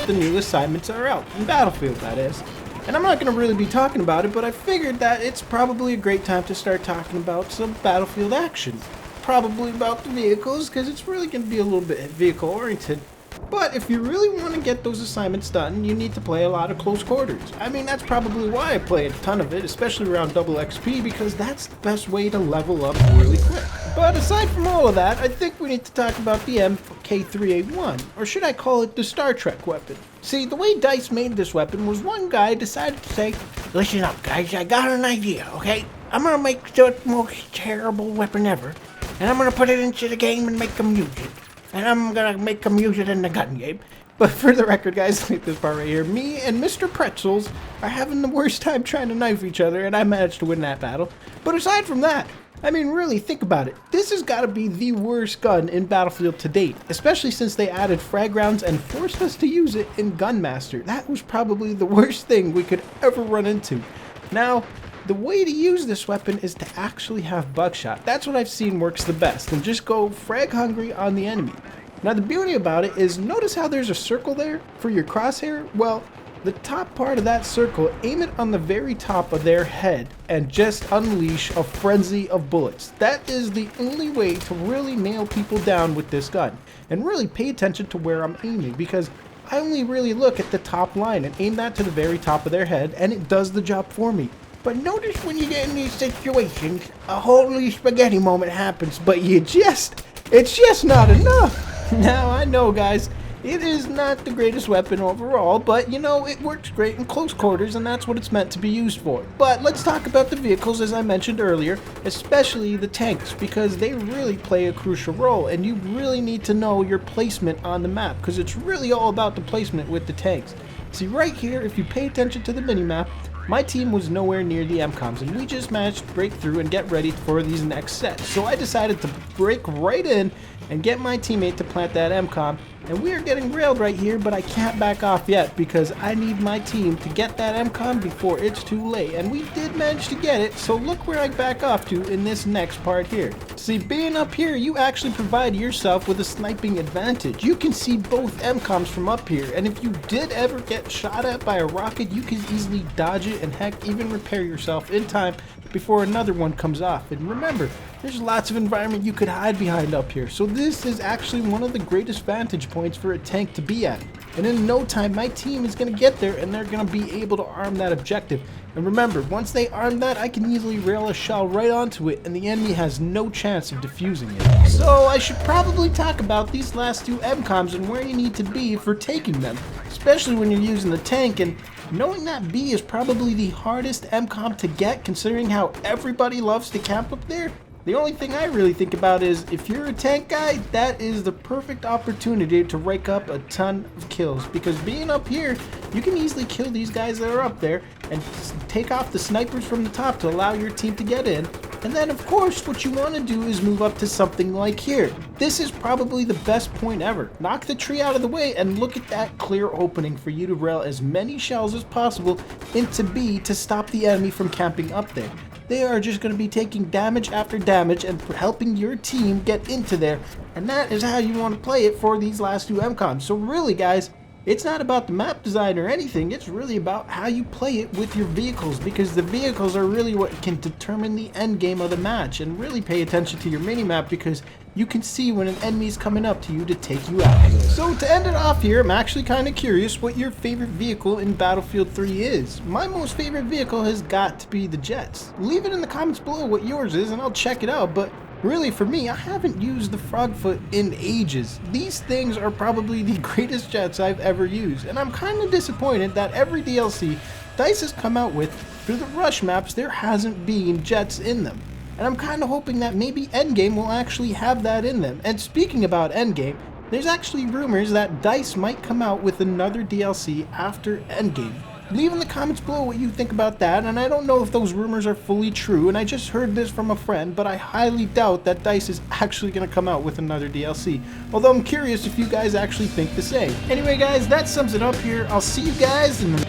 the new assignments are out, in Battlefield that is. And I'm not going to really be talking about it, but I figured that it's probably a great time to start talking about some Battlefield action. Probably about the vehicles, because it's really going to be a little bit vehicle oriented. But if you really want to get those assignments done, you need to play a lot of close quarters. I mean, that's probably why I play a ton of it, especially around double XP, because that's the best way to level up really quick. But aside from all of that, I think we need to talk about the MK3A1, or should I call it the Star Trek weapon. See, the way DICE made this weapon was one guy decided to say, "Listen up guys, I got an idea, okay? I'm gonna make the most terrible weapon ever, and I'm gonna put it into the game and make them use it. And I'm gonna make them use it in the gun game." But for the record, guys, like this part right here, me and Mr. Pretzels are having the worst time trying to knife each other, and I managed to win that battle. But aside from that, I mean, really, think about it. This has got to be the worst gun in Battlefield to date, especially since they added frag rounds and forced us to use it in Gunmaster. That was probably the worst thing we could ever run into. Now, the way to use this weapon is to actually have buckshot. That's what I've seen works the best, and just go frag hungry on the enemy. Now the beauty about it is, notice how there's a circle there for your crosshair? Well, the top part of that circle, aim it on the very top of their head and just unleash a frenzy of bullets. That is the only way to really nail people down with this gun. And really pay attention to where I'm aiming, because I only really look at the top line and aim that to the very top of their head, and it does the job for me. But notice when you get in these situations, a holy spaghetti moment happens, but it's just not enough. Now, I know, guys, it is not the greatest weapon overall, but, you know, it works great in close quarters, and that's what it's meant to be used for. But let's talk about the vehicles, as I mentioned earlier, especially the tanks, because they really play a crucial role, and you really need to know your placement on the map, because it's really all about the placement with the tanks. See, right here, if you pay attention to the minimap, my team was nowhere near the MCOMs, and we just managed to break through and get ready for these next sets. So I decided to break right in and get my teammate to plant that MCOM, and we are getting railed right here, but I can't back off yet because I need my team to get that MCOM before it's too late, and we did manage to get it, so look where I back off to in this next part here. See, being up here, you actually provide yourself with a sniping advantage. You can see both MCOMs from up here, and if you did ever get shot at by a rocket, you can easily dodge it and heck, even repair yourself in time before another one comes off. And remember, there's lots of environment you could hide behind up here, so this is actually one of the greatest vantage points for a tank to be at. And in no time, my team is going to get there and they're going to be able to arm that objective. And remember, once they arm that, I can easily rail a shell right onto it and the enemy has no chance of defusing it. So I should probably talk about these last two MCOMs and where you need to be for taking them, especially when you're using the tank. And knowing that B is probably the hardest MCOM to get, considering how everybody loves to camp up there, the only thing I really think about is, if you're a tank guy, that is the perfect opportunity to rake up a ton of kills, because being up here, you can easily kill these guys that are up there and take off the snipers from the top to allow your team to get in. And then of course what you want to do is move up to something like here. This is probably the best point ever. Knock the tree out of the way and look at that clear opening for you to rail as many shells as possible into B to stop the enemy from camping up there. They are just going to be taking damage after damage and helping your team get into there. And that is how you want to play it for these last two MCOMs. So really guys, it's not about the map design or anything, it's really about how you play it with your vehicles, because the vehicles are really what can determine the end game of the match. And really pay attention to your minimap, because you can see when an enemy is coming up to you to take you out. So to end it off here, I'm actually kind of curious what your favorite vehicle in Battlefield 3 is. My most favorite vehicle has got to be the jets. Leave it in the comments below what yours is and I'll check it out, but really, for me, I haven't used the Frogfoot in ages. These things are probably the greatest jets I've ever used, and I'm kind of disappointed that every DLC DICE has come out with, through the rush maps, there hasn't been jets in them. And I'm kind of hoping that maybe Endgame will actually have that in them. And speaking about Endgame, there's actually rumors that DICE might come out with another DLC after Endgame. Leave in the comments below what you think about that, and I don't know if those rumors are fully true, and I just heard this from a friend, but I highly doubt that DICE is actually going to come out with another DLC, although I'm curious if you guys actually think the same. Anyway guys, that sums it up here. I'll see you guys in the